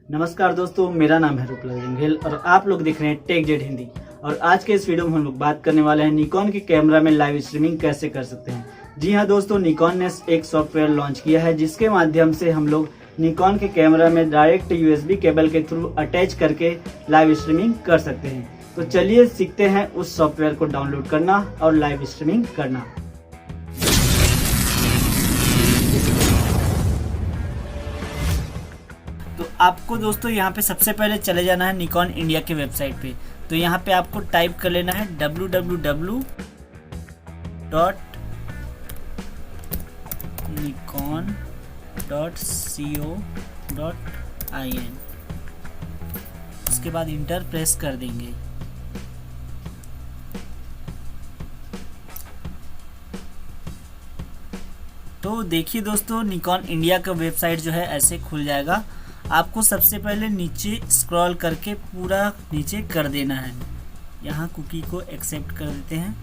नमस्कार दोस्तों, मेरा नाम है रूपलाल जंघेल और आप लोग देख रहे हैं टेक जेड हिंदी। और आज के इस वीडियो में हम लोग बात करने वाले हैं निकॉन के कैमरा में लाइव स्ट्रीमिंग कैसे कर सकते हैं। जी हाँ दोस्तों, निकॉन ने एक सॉफ्टवेयर लॉन्च किया है जिसके माध्यम से हम लोग निकॉन के कैमरा में डायरेक्ट यूएसबी केबल के थ्रू अटैच करके लाइव स्ट्रीमिंग कर सकते हैं। तो चलिए सीखते हैं उस सॉफ्टवेयर को डाउनलोड करना और लाइव स्ट्रीमिंग करना। तो आपको दोस्तों यहाँ पे सबसे पहले चले जाना है निकॉन इंडिया के वेबसाइट पे। तो यहाँ पे आपको टाइप कर लेना है www.nikon.co.in। उसके बाद इंटर प्रेस कर देंगे। तो देखिए दोस्तों, निकॉन इंडिया का वेबसाइट जो है ऐसे खुल जाएगा। आपको सबसे पहले नीचे स्क्रॉल करके पूरा नीचे कर देना है। यहाँ कुकी को एक्सेप्ट कर देते हैं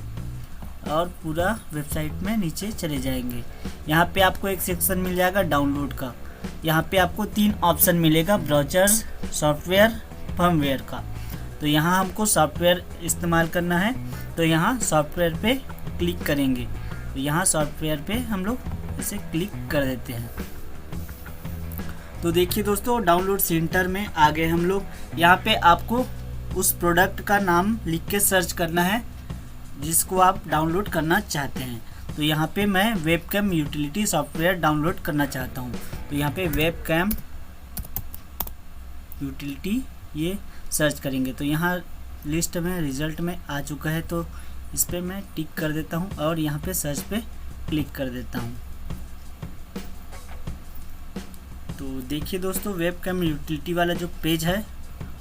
और पूरा वेबसाइट में नीचे चले जाएंगे। यहाँ पे आपको एक सेक्शन मिल जाएगा डाउनलोड का। यहाँ पे आपको 3 ऑप्शन मिलेगा, ब्राउज़र, सॉफ्टवेयर, फर्मवेयर का। तो यहाँ हमको सॉफ्टवेयर इस्तेमाल करना है, तो यहाँ सॉफ्टवेयर पे क्लिक करेंगे। तो यहाँ सॉफ्टवेयर पे हम लोग इसे क्लिक कर देते हैं। तो देखिए दोस्तों, डाउनलोड सेंटर में आ गए हम लोग। यहाँ पे आपको उस प्रोडक्ट का नाम लिख के सर्च करना है जिसको आप डाउनलोड करना चाहते हैं। तो यहाँ पे मैं वेबकैम यूटिलिटी सॉफ्टवेयर डाउनलोड करना चाहता हूँ। तो यहाँ पे वेबकैम यूटिलिटी ये सर्च करेंगे। तो यहाँ लिस्ट में रिजल्ट में आ चुका है, तो इस पर मैं टिक कर देता हूँ और यहाँ पे सर्च पे क्लिक कर देता हूँ। तो देखिए दोस्तों, वेबकैम यूटिलिटी वाला जो पेज है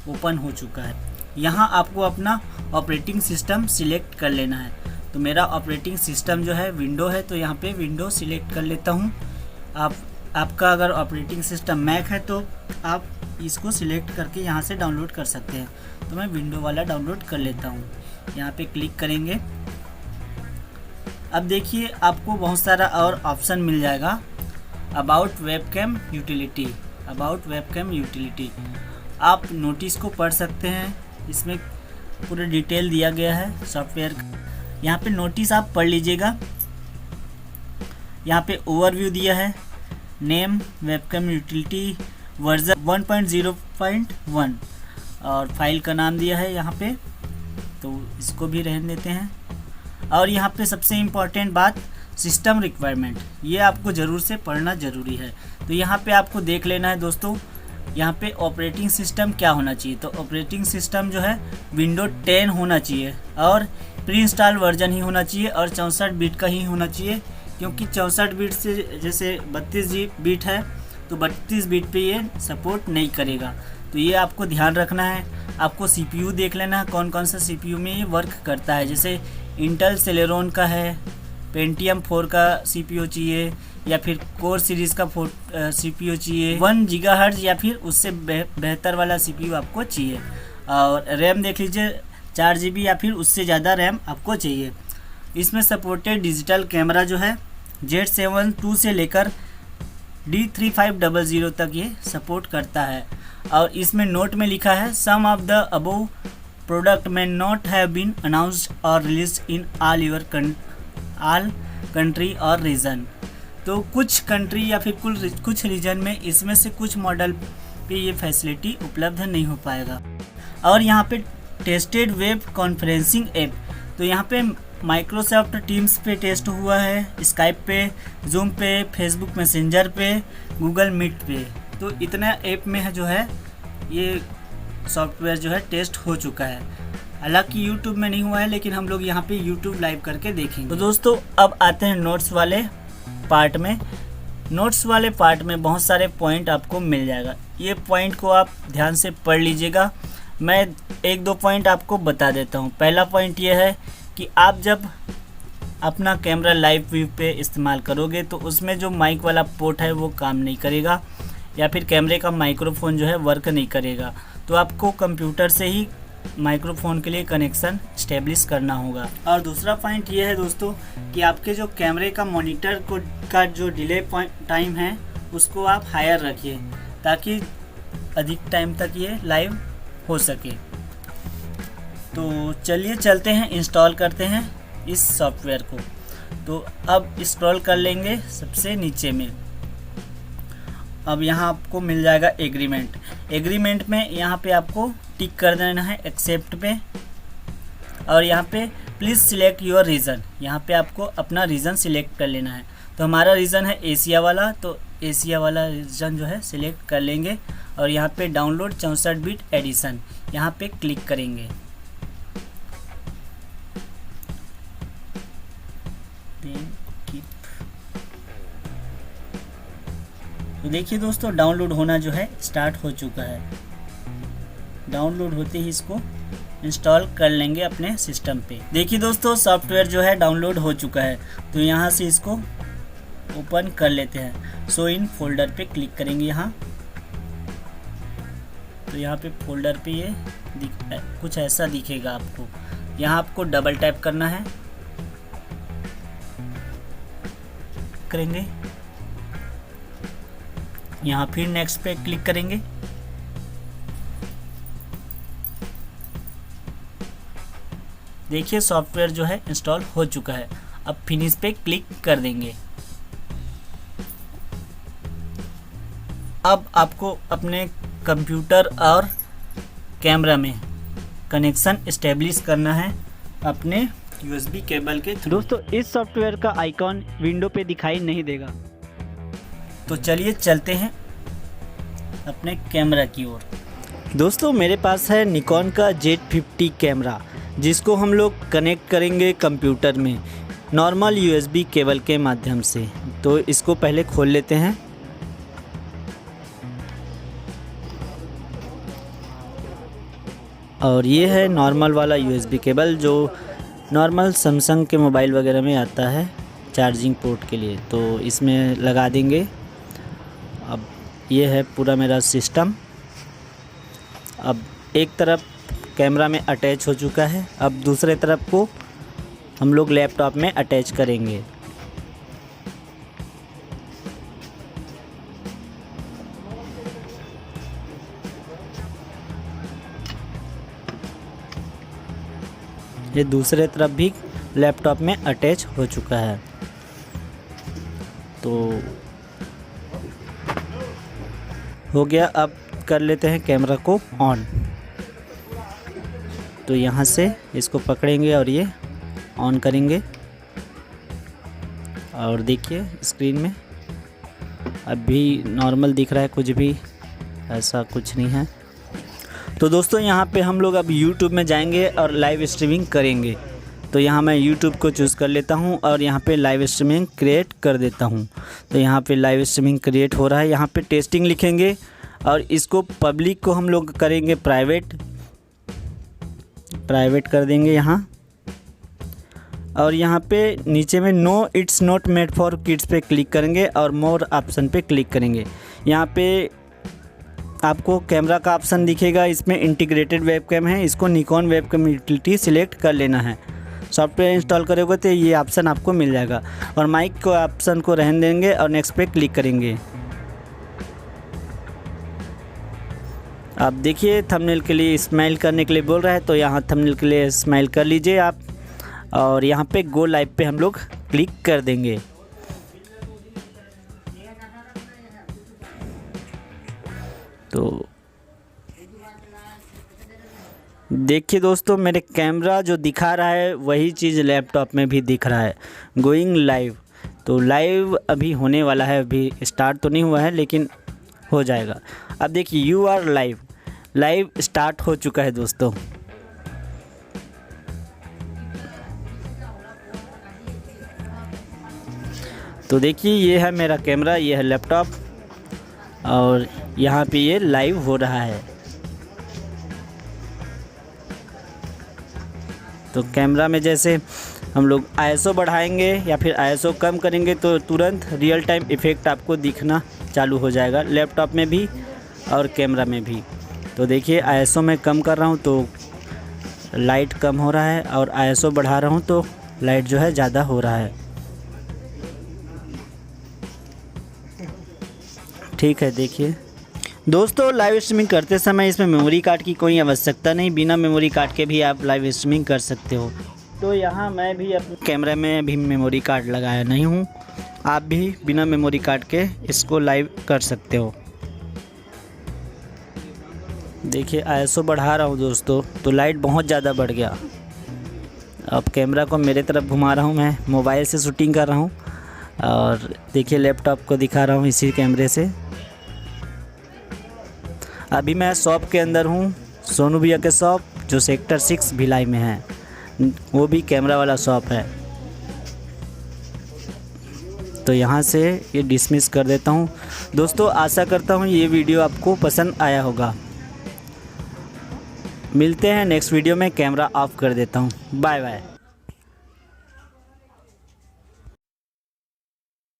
ओपन हो चुका है। यहाँ आपको अपना ऑपरेटिंग सिस्टम सिलेक्ट कर लेना है। तो मेरा ऑपरेटिंग सिस्टम जो है विंडो है, तो यहाँ पे विंडो सिलेक्ट कर लेता हूँ। आपका अगर ऑपरेटिंग सिस्टम मैक है तो आप इसको सिलेक्ट करके यहाँ से डाउनलोड कर सकते हैं। तो मैं विंडो वाला डाउनलोड कर लेता हूँ। यहाँ पे क्लिक करेंगे। अब देखिए आपको बहुत सारा और ऑप्शन मिल जाएगा। About webcam utility, about webcam utility. आप नोटिस को पढ़ सकते हैं, इसमें पूरा डिटेल दिया गया है सॉफ्टवेयर का। यहाँ पे नोटिस आप पढ़ लीजिएगा। यहाँ पे ओवरव्यू दिया है, नेम वेबकैम यूटिलिटी, वर्जन 1.0.1 और फाइल का नाम दिया है यहाँ पे, तो इसको भी रहने देते हैं। और यहाँ पे सबसे इम्पॉर्टेंट बात, सिस्टम रिक्वायरमेंट, ये आपको ज़रूर से पढ़ना ज़रूरी है। तो यहाँ पे आपको देख लेना है दोस्तों, यहाँ पे ऑपरेटिंग सिस्टम क्या होना चाहिए। तो ऑपरेटिंग सिस्टम जो है विंडो 10 होना चाहिए और प्री इंस्टॉल वर्जन ही होना चाहिए और 64 बिट का ही होना चाहिए, क्योंकि 64 बिट से जैसे 32 बिट है तो 32 बिट पे ये सपोर्ट नहीं करेगा। तो ये आपको ध्यान रखना है। आपको CPU देख लेना है, कौन कौन सा CPU में ये वर्क करता है। जैसे इंटेल सेलेरॉन का है, पेंटियम 4 का CPU चाहिए या फिर कोर सीरीज़ का CPU चाहिए, 1 GHz या फिर उससे बेहतर वाला CPU आपको चाहिए। और रैम देख लीजिए 4 GB या फिर उससे ज़्यादा रैम आपको चाहिए। इसमें सपोर्टेड डिजिटल कैमरा जो है Z7 II से लेकर D3500 तक ये सपोर्ट करता है। और इसमें नोट में लिखा है, सम ऑफ द अबव प्रोडक्ट में नॉट हैव बीन अनाउंस्ड और रिलीज इन ऑल कंट्री और रीजन। तो कुछ कंट्री या फिर कुछ रीजन में इसमें से कुछ मॉडल पे ये फैसिलिटी उपलब्ध नहीं हो पाएगा। और यहाँ पे टेस्टेड वेब कॉन्फ्रेंसिंग ऐप, तो यहाँ पे माइक्रोसॉफ्ट टीम्स पे टेस्ट हुआ है, स्काइप पे, जूम पे, फेसबुक मैसेंजर पे, गूगल मीट पे। तो इतना ऐप में है जो है ये सॉफ्टवेयर जो है टेस्ट हो चुका है। हालांकि YouTube में नहीं हुआ है, लेकिन हम लोग यहाँ पे YouTube लाइव करके देखेंगे। तो दोस्तों अब आते हैं नोट्स वाले पार्ट में। नोट्स वाले पार्ट में बहुत सारे पॉइंट आपको मिल जाएगा। ये पॉइंट को आप ध्यान से पढ़ लीजिएगा। मैं 1-2 पॉइंट आपको बता देता हूँ। पहला पॉइंट ये है कि आप जब अपना कैमरा लाइव व्यू पे इस्तेमाल करोगे तो उसमें जो माइक वाला पोर्ट है वो काम नहीं करेगा, या फिर कैमरे का माइक्रोफोन जो है वर्क नहीं करेगा। तो आपको कंप्यूटर से ही माइक्रोफोन के लिए कनेक्शन स्टेब्लिश करना होगा। और दूसरा पॉइंट ये है दोस्तों कि आपके जो कैमरे का मॉनिटर का जो डिले टाइम है उसको आप हायर रखिए, ताकि अधिक टाइम तक ये लाइव हो सके। तो चलिए चलते हैं, इंस्टॉल करते हैं इस सॉफ्टवेयर को। तो अब इंस्टॉल कर लेंगे सबसे नीचे में। अब यहाँ आपको मिल जाएगा एग्रीमेंट में यहाँ पे आपको टिक कर देना है एक्सेप्ट पे, और यहाँ पे प्लीज़ सिलेक्ट योर रीजन, यहाँ पे आपको अपना रीजन सिलेक्ट कर लेना है। तो हमारा रीजन है एशिया वाला, तो एशिया वाला रीजन जो है सिलेक्ट कर लेंगे और यहाँ पे डाउनलोड 64 बिट एडिशन यहाँ पे क्लिक करेंगे। तो देखिए दोस्तों, डाउनलोड होना जो है स्टार्ट हो चुका है। डाउनलोड होते ही इसको इंस्टॉल कर लेंगे अपने सिस्टम पे। देखिए दोस्तों, सॉफ्टवेयर जो है डाउनलोड हो चुका है। तो यहाँ से इसको ओपन कर लेते हैं। शो इन फोल्डर पे क्लिक करेंगे यहाँ। तो यहाँ पे फोल्डर पे ये कुछ ऐसा दिखेगा आपको। यहाँ आपको डबल टैप करना है, करेंगे। यहाँ फिर नेक्स्ट पे क्लिक करेंगे। देखिए सॉफ्टवेयर जो है इंस्टॉल हो चुका है। अब फिनिश पे क्लिक कर देंगे। अब आपको अपने कंप्यूटर और कैमरा में कनेक्शन एस्टेब्लिश करना है अपने यूएसबी केबल के थ्रू। दोस्तों, इस सॉफ्टवेयर का आइकॉन विंडो पे दिखाई नहीं देगा। तो चलिए चलते हैं अपने कैमरा की ओर। दोस्तों, मेरे पास है निकॉन का Z50 कैमरा, जिसको हम लोग कनेक्ट करेंगे कंप्यूटर में नॉर्मल यूएसबी केबल के माध्यम से। तो इसको पहले खोल लेते हैं। और ये है नॉर्मल वाला यूएसबी केबल जो नॉर्मल सैमसंग के मोबाइल वगैरह में आता है चार्जिंग पोर्ट के लिए। तो इसमें लगा देंगे। अब ये है पूरा मेरा सिस्टम। अब एक तरफ कैमरा में अटैच हो चुका है, अब दूसरे तरफ को हम लोग लैपटॉप में अटैच करेंगे। ये दूसरे तरफ भी लैपटॉप में अटैच हो चुका है। तो हो गया। अब कर लेते हैं कैमरा को ऑन। तो यहाँ से इसको पकड़ेंगे और ये ऑन करेंगे। और देखिए स्क्रीन में अभी नॉर्मल दिख रहा है, कुछ भी ऐसा कुछ नहीं है। तो दोस्तों, यहाँ पे हम लोग अब YouTube में जाएंगे और लाइव स्ट्रीमिंग करेंगे। तो यहाँ मैं YouTube को चूज़ कर लेता हूँ और यहाँ पे लाइव स्ट्रीमिंग क्रिएट कर देता हूँ। तो यहाँ पे लाइव स्ट्रीमिंग क्रिएट हो रहा है। यहाँ पे टेस्टिंग लिखेंगे और इसको पब्लिक को हम लोग करेंगे प्राइवेट कर देंगे यहाँ। और यहाँ पे नीचे में no it's not made for kids पे क्लिक करेंगे और मोर ऑप्शन पे क्लिक करेंगे। यहाँ पे आपको कैमरा का ऑप्शन दिखेगा, इसमें इंटीग्रेटेड वेबकैम है, इसको निकॉन वेबकैम यूटिलिटी सिलेक्ट कर लेना है। सॉफ्टवेयर इंस्टॉल करोगे तो ये ऑप्शन आपको मिल जाएगा। और माइक को ऑप्शन को रहने देंगे और नेक्स्ट पे क्लिक करेंगे। आप देखिए थंबनेल के लिए स्माइल करने के लिए बोल रहा है, तो यहाँ थंबनेल के लिए स्माइल कर लीजिए आप। और यहाँ पे गो लाइव पे हम लोग क्लिक कर देंगे। तो देखिए दोस्तों, मेरे कैमरा जो दिखा रहा है वही चीज़ लैपटॉप में भी दिख रहा है, गोइंग लाइव। तो लाइव अभी होने वाला है, अभी स्टार्ट तो नहीं हुआ है लेकिन हो जाएगा। अब देखिए यू आर लाइव स्टार्ट हो चुका है दोस्तों। तो देखिए ये है मेरा कैमरा, ये है लैपटॉप और यहाँ पे ये लाइव हो रहा है। तो कैमरा में जैसे हम लोग ISO बढ़ाएंगे या फिर ISO कम करेंगे तो तुरंत रियल टाइम इफ़ेक्ट आपको दिखना चालू हो जाएगा, लैपटॉप में भी और कैमरा में भी। तो देखिए ISO में कम कर रहा हूँ तो लाइट कम हो रहा है और ISO बढ़ा रहा हूँ तो लाइट जो है ज़्यादा हो रहा है। ठीक है, देखिए दोस्तों लाइव स्ट्रीमिंग करते समय इसमें मेमोरी कार्ड की कोई आवश्यकता नहीं, बिना मेमोरी कार्ड के भी आप लाइव स्ट्रीमिंग कर सकते हो। तो यहाँ मैं भी अपने कैमरे में अभी मेमोरी कार्ड लगाया नहीं हूँ, आप भी बिना मेमोरी कार्ड के इसको लाइव कर सकते हो। देखिए ISO बढ़ा रहा हूँ दोस्तों, तो लाइट बहुत ज़्यादा बढ़ गया। अब कैमरा को मेरे तरफ घुमा रहा हूँ, मैं मोबाइल से शूटिंग कर रहा हूँ और देखिए लैपटॉप को दिखा रहा हूँ इसी कैमरे से। अभी मैं शॉप के अंदर हूँ, सोनू भैया के शॉप जो सेक्टर 6 भिलाई में है, वो भी कैमरा वाला शॉप है। तो यहाँ से ये डिसमिस कर देता हूँ। दोस्तों आशा करता हूँ ये वीडियो आपको पसंद आया होगा। मिलते हैं नेक्स्ट वीडियो में, कैमरा ऑफ कर देता हूँ। Bye bye.